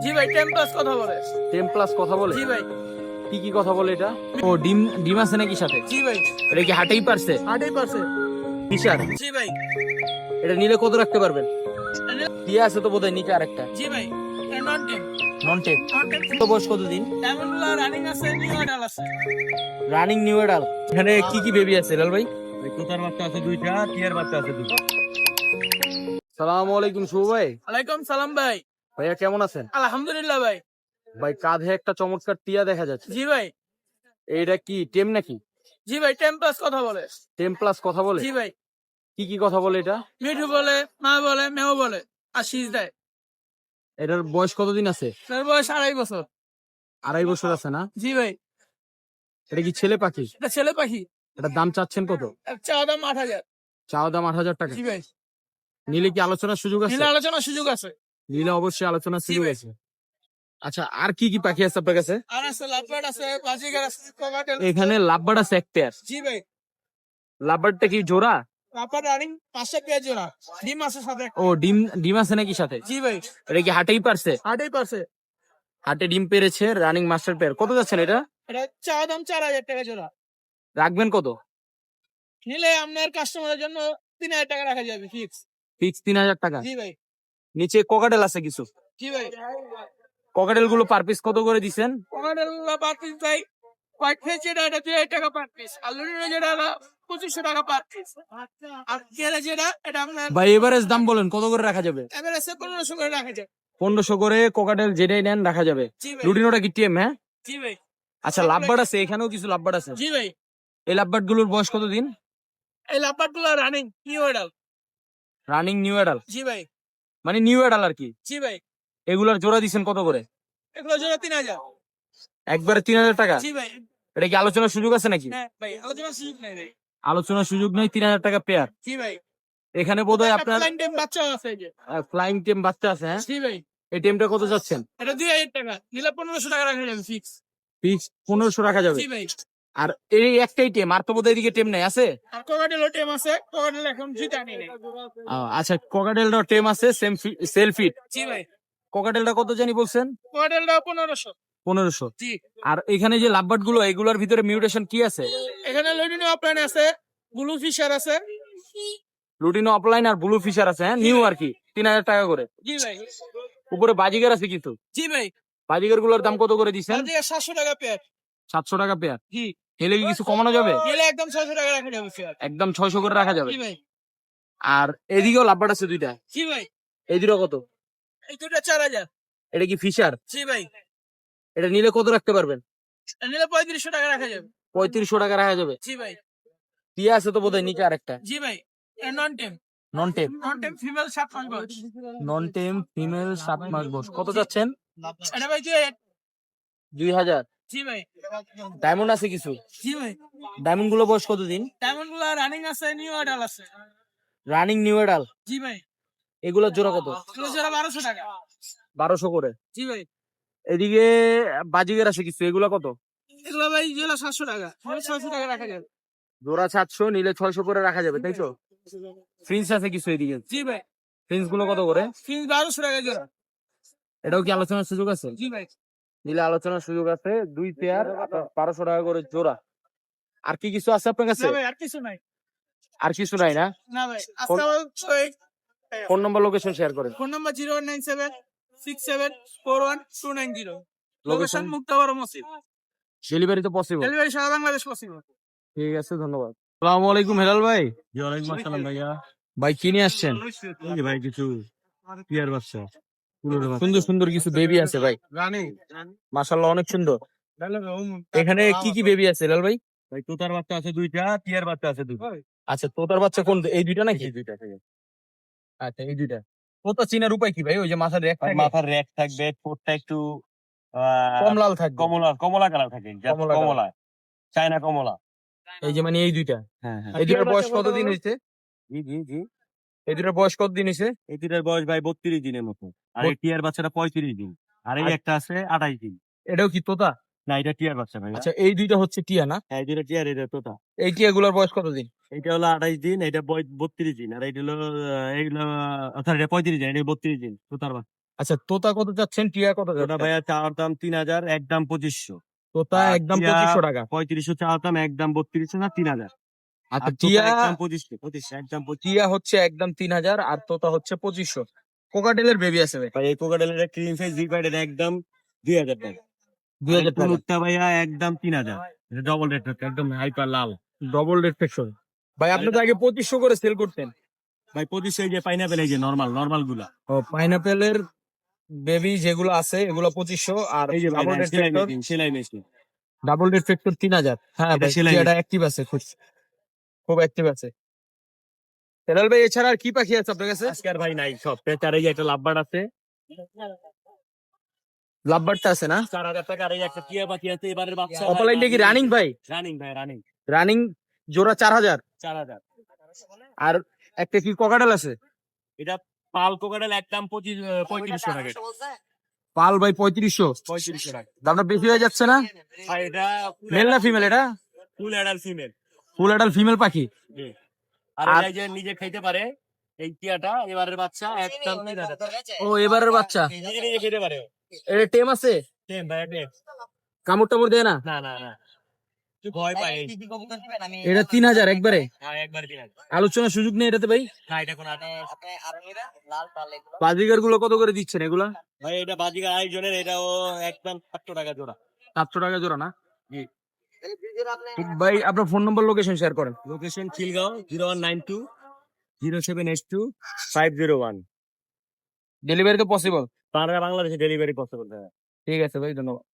জি ভাই, 10 প্লাস কথা বলে। 10 প্লাস কথা বলে? জি ভাই। কি কি কথা বলে এটা? ও ডিম ডিম আছে নাকি সাথে? জি ভাই। এটা কি হাটেই পারছে? 100%। ফিশার? জি ভাই। এটা নিলে কত রাখতে পারবেন? টিয়া আছে তো বোধহয় নিচে আরেকটা। জি ভাই, নন টেম। নন টেপ? নন টেম তো বয়স কতদিন? ডায়মন্ডগুলো রানিং আছে, নিউ অ্যাডাল আছে। রানিং নিউ এডাল। এখানে কি কি বেবি আছে লাল ভাই? তোতার বাচ্চা আছে দুইটা, টিয়ার বাচ্চা আছে দুটো। সালামু আলাইকুম শুভ ভাই। ওয়ালাইকুম সালাম ভাই। ভাইয়া কেমন আছেন? আলহামদুলিল্লাহ ভাই। ভাই কাঁধে একটা চমৎকার টিয়া দেখা যাচ্ছে। জি ভাই। এইটা কি টেম নাকি? জি ভাই, 10 প্লাস কথা বলে। 10 প্লাস কথা বলে? জি ভাই। কি কি কথা বলে এটা? মিঠু বলে, মা বলে, মেও বলে, আর শীষ দেয়। এটার বয়স কতদিন আছে? তার বয়স 2.5 বছর। 2.5 বছর আছে না? জি ভাই। এটা কি ছেলে পাখি? এটা ছেলে পাখি। এটার দাম চাচ্ছেন কত? এর চাওয়া দাম 8,000। চাওয়া দাম 8,000 টাকা। জি ভাই। নিলে কি আলোচনার সুযোগ আছে? নিলে আলোচনার সুযোগ আছে। নিলে অবশ্যই আলোচনার সুযোগ ভাই। আছে। আচ্ছা আর কি কি পাখি আছে আপনার কাছে? আর আছে লাভবার্ড আছে, বাজিগার আছে, ককাটেল। এখানে লাভবার্ড আছে এক পেয়ার। জি ভাই। লাভবার্ডটা কি জোড়া? লাভবার্ড রানিং 500 পেয়ার জোড়া। ডিম আছে সাথে। ও ডিম ডিম আছে নাকি সাথে? জি ভাই। এটা কি হাটেই পারছে? 8% হাটে ডিম পেরেছে রানিং মাস্টার পেয়ার। কত যাচ্ছেন এটা? এটা চাওয়া দাম 4,000 টাকা জোড়া। রাখবেন কত? নিলে আপনার কাস্টমারের জন্য 3,000 টাকা রাখা যাবে ফিক্স। ফিক্স 3,000 টাকা। জি ভাই। নিচে ককাটেল আছে কিছু। জি ভাই। ককাটেল গুলো পার পিস কত করে দিচ্ছেন? ককাটেল পার পিস ভাই, হোয়াইট ফেস যেটা এটা 2,000 টাকা পার পিস, আর লুটিনো যেটা 2,500 টাকা পার পিস, আর কেলে যেটা এটা আপনার ভাই এভারেজ দাম বলেন কত করে রাখা যাবে? এভারেজে 1,500 করে রাখা যায়। 1500 করে ককাটেল যেটাই নেন রাখা যাবে। জি ভাই। লুটিনোটা কি টিএম? হ্যাঁ। জি ভাই। আচ্ছা লাভবার্ড আছে, এখানেও কিছু লাভবার্ড আছে। জি ভাই। এই লাভবার্ড গুলোর বয়স কত দিন? এই লাভবার্ড গুলো running new adult. Running new এডাল? জি ভাই। মানে নিউ এডাল আর কি। জি ভাই। এগুলার জোড়া দিচ্ছেন কত করে? এগুলো জোড়া 3,000। একবারে 3,000 টাকা? জি ভাই। এটা কি আলোচনার সুযোগ আছে নাকি? হ্যাঁ ভাই, আলোচনার সুযোগ নেই ভাই। আলোচনার সুযোগ নেই, 3,000 টাকা পেয়ার। জি ভাই। এখানে বোধহয় একটা আপনার ফ্লাইং টেম বাচ্চা আছে এই যে। ফ্লাইং টেম বাচ্চা আছে। হ্যাঁ। জি ভাই। এই টেমটা কত যাচ্ছেন? এটা 2,000 টাকা, নিলে 1,500 টাকা রাখা যাবে ফিক্স। ফিক্স 1500 রাখা যাবে। জি ভাই। আর এই একটাই টেম, আর তো বোধহয় এদিকে টেম নাই আছে? আর কোকাটেলও টেম আছে, কোকাটেল এখন জিতা নেই। আচ্ছা ককাটেলটা টেম আছে সেম সেলফিট। জি ভাই। ককাটেলটা কত জানি বলছেন? কোকাটেলটা 1,500। 1500। জি। আর এখানে যে লাভবার্ড গুলো এগুলোর ভিতরে মিউটেশন কি আছে? এখানে লুটিনো অপলাইন আছে, ব্লু ফিশার আছে। লুটিনো অফলাইন আর ব্লু ফিশার আছে। হ্যাঁ নিউ আর কি, 3,000 টাকা করে। জি ভাই। উপরে বাজিগার আছে কিছু। জি ভাই। বাজিগার গুলোর দাম কত করে দিচ্ছেন? আজকে 700 টাকা পেয়ার। 700 টাকা পেয়ার। জি। এলে কি কিছু কমানো যাবে? নিলে একদম 600 টাকা রাখা যাবে পেয়ার। একদম 600 করে রাখা যাবে। জি ভাই। আর এদিকেও লাভবার্ড আছে দুইটা। জি ভাই। এই দুটো কত? এই দুটো 4,000। এটা কি ফিশার? জি ভাই। এটা নিলে কত রাখতে পারবেন? নিলে 3,500 টাকা রাখা যাবে। 3500 টাকা রাখা যাবে। জি ভাই। টিয়া আছে তো বোধহয় নিচে আরেকটা। জি ভাই। নন টেম। নন টেম? নন টেম ফিমেল 7 মাস বয়স। নন টেম ফিমেল 7 মাস বয়স। কত যাচ্ছেন? এটা ভাই 2,000। 2000। জি ভাই। ডায়মন্ড আছে কিছু। জি ভাই। ডায়মন্ড গুলো বয়স কতদিন? ডায়মন্ড গুলো রানিং আছে, নিউ অ্যাডাল আছে। রানিং নিউ এডাল? জি ভাই। এগুলোর জোড়া কত? এগুলো জোড়া 1,200 টাকা। 1200 করে। জি ভাই। এদিকে বাজিগার আছে কিছু, এগুলো কত? এগুলো ভাই জোড়া 700 টাকা, 600 টাকা রাখা যাবে। জোড়া 700, নিলে 600 করে রাখা যাবে তাই তো? ফ্রিন্স আছে কিছু এদিকে। জি ভাই। ফ্রিন্স গুলো কত করে? ফিস 1,200 টাকা জোড়া। এটাও কি আলোচনার সুযোগ আছে? জি ভাই। নিলে আলোচনার সুযোগ আছে। 2 পেয়ার 1200 টাকা করে জোড়া। আর কি কিছু আছে আপনার কাছে? না ভাই, আর কিছু নাই। আর কিছু নাই না? না ভাই, আজকে আমার ফোন নম্বর লোকেশন শেয়ার করেন। Phone number 01976741 290। লোকেশন লোকেশন মুক্তাবর মসজিদ। ডেলিভারি তো পসিবল? ডেলিভারি সারা বাংলাদেশ পসিবল। ঠিক আছে ধন্যবাদ। আসসালামু আলাইকুম হেলাল ভাই। জি ওয়ালাইকুম আসসালাম ভাইয়া। ভাই কি নিয়ে আসছেন? এই যে ভাই কিছু টিয়ার বাচ্চা, কুলোর বাচ্চা। সুন্দর সুন্দর কিছু বেবি আছে ভাই, রানী মাশাআল্লাহ অনেক সুন্দর। এখানে কি কি বেবি আছে হেলাল ভাই? ভাই তোতার বাচ্চা আছে দুইটা, টিয়ার বাচ্চা আছে দুটো। আচ্ছা তোতার বাচ্চা কোন, এই দুইটা নাকি? এই দুইটা থেকে। আচ্ছা এই দুইটা। তোতা চিনার উপায় কি ভাই? ওই যে মাথার রেক থাকে, মাথার র্যাক থাকবে, ঠোঁটটা একটু কমলাল থাকবে। কমলা কমলা কালার থাকে, just কমলা colour। কমলা, চায়না কমলা। এই যে মানে এই দুইটা। হ্যাঁ হ্যাঁ। এই দুইটার বয়স কতদিন হয়েছে? জি জি জি। এই দুইটার বয়স কতদিন হয়েছে? এই দুইটার বয়স ভাই 32 দিনের মতো। আর এই টিয়ার বাচ্চাটা 35 দিন। আর এই আর- একটা আছে 28 দিন। এটাও কি তোতা? না এটা টিয়ার বাচ্চা ভাই। আচ্ছা এই দুইটা হচ্ছে টিয়া না? হ্যাঁ এই দুইটা টিয়ার, এটা তোতা। এই টিয়া গুলার বয়স কতদিন? এটা হলো 28 দিন, এটা 32 দিন, আর এইটা হলো এইগুলো সরি এটা 35 দিন, এটা 32 দিন তোতার বাচ্চা। আচ্ছা, তোতা কত চাচ্ছেন, টিয়া কত ওটা চাচ্ছেন? ভাইয়া চাওয়ার দাম 3,000, একদম 2500। তোতা আর একদম টিয়া 2500 টাকা। 3500 চাওয়ার দাম, একদম 3200 না 3,000। আচ্ছা, আর তোতা টিয়া একদম 2500, একদম 2500। টিয়া হচ্ছে একদম 3000 আর তোতা হচ্ছে 2500। কোকাটেলের বেবি আছে ভাই ভাই এই কোকাটেলের ক্রিম ফেস জিপাইড এটা একদম 2,000 টাকা। 2000 টাকা। কুনুরটা ভাইয়া একদম 3,000। এটা ডবল রেড, একদম হাইপার লাল। ডবল রেফ্লেকশন। ভাই আপনি তো আগে 2500 করে সেল করতেন। ভাই 2500, এই যে পাইনাপেল, এই যে নরমাল গুলা। ও, পাইনাপেলের বেবি যেগুলো আছে এগুলো 2500, আর এই যে ভাই ডাবল রেড সেলাই ফ্যাক্টর, মেশিন, সেলাই মেশিন। Double red factor 3000। হ্যাঁ এটা ভাই, সেলাই টিয়াটা মেশিন। অ্যাক্টিভ আছে, খুব খুব অ্যাক্টিভ আছে। হেলাল ভাই, এছাড়া আর কি পাখি আছে আপনার কাছে? আজকে আর ভাই নাই সব। পেচার এই যে একটা লাভবার্ড আছে লাভবার্ডটা আছে না? 4,000 টাকা। আর এই একটা টিয়া পাখি আছে এবারের বাচ্চা। অপালাইনটা কি রানিং ভাই? রানিং ভাই, রানিং। রানিং জোড়া 4000। 4,000। আর একটা কি ককাটেল আছে? এটা পাল কোকাটেল একদম 3500 টাকা। পাল ভাই 3500। 3500 টাকা। দামটা বেশি হয়ে যাচ্ছে না? আর এটা মেল না ফিমেল এটা? Full adult female. Full adult female পাখি। আর আর- এটা যে নিজে খাইতে পারে, এই টিয়াটা এবারের বাচ্চা একদম 3,000 টাকা। ও, এবারের বাচ্চা। নিজে নিজে খেতে পারে। এটা টেম আছে? টেম ভাই, টেম। কামড় টামড় দেয় না? না না না, তুই ভয় পাই। এটা 3000 একবারে। হ্যাঁ, একবার 3,000। আলোচনার সুযোগ নেই এটাতে ভাই? না, এটা কোন বাজিগার গুলো কত করে দিচ্ছেন এগুলা? ভাই এটা বাজিকা আয়োজনের, এটাও একদম 700 টাকা জোড়া। 700 টাকা জোড়া না? জি। ভাই আপনার ফোন নম্বর, লোকেশন শেয়ার করেন। লোকেশন খিলগাঁও 0192 0782 501। ডেলিভারি তো পসিবল? বাংলাদেশে ডেলিভারি পসিবল। ঠিক আছে ভাই, ধন্যবাদ।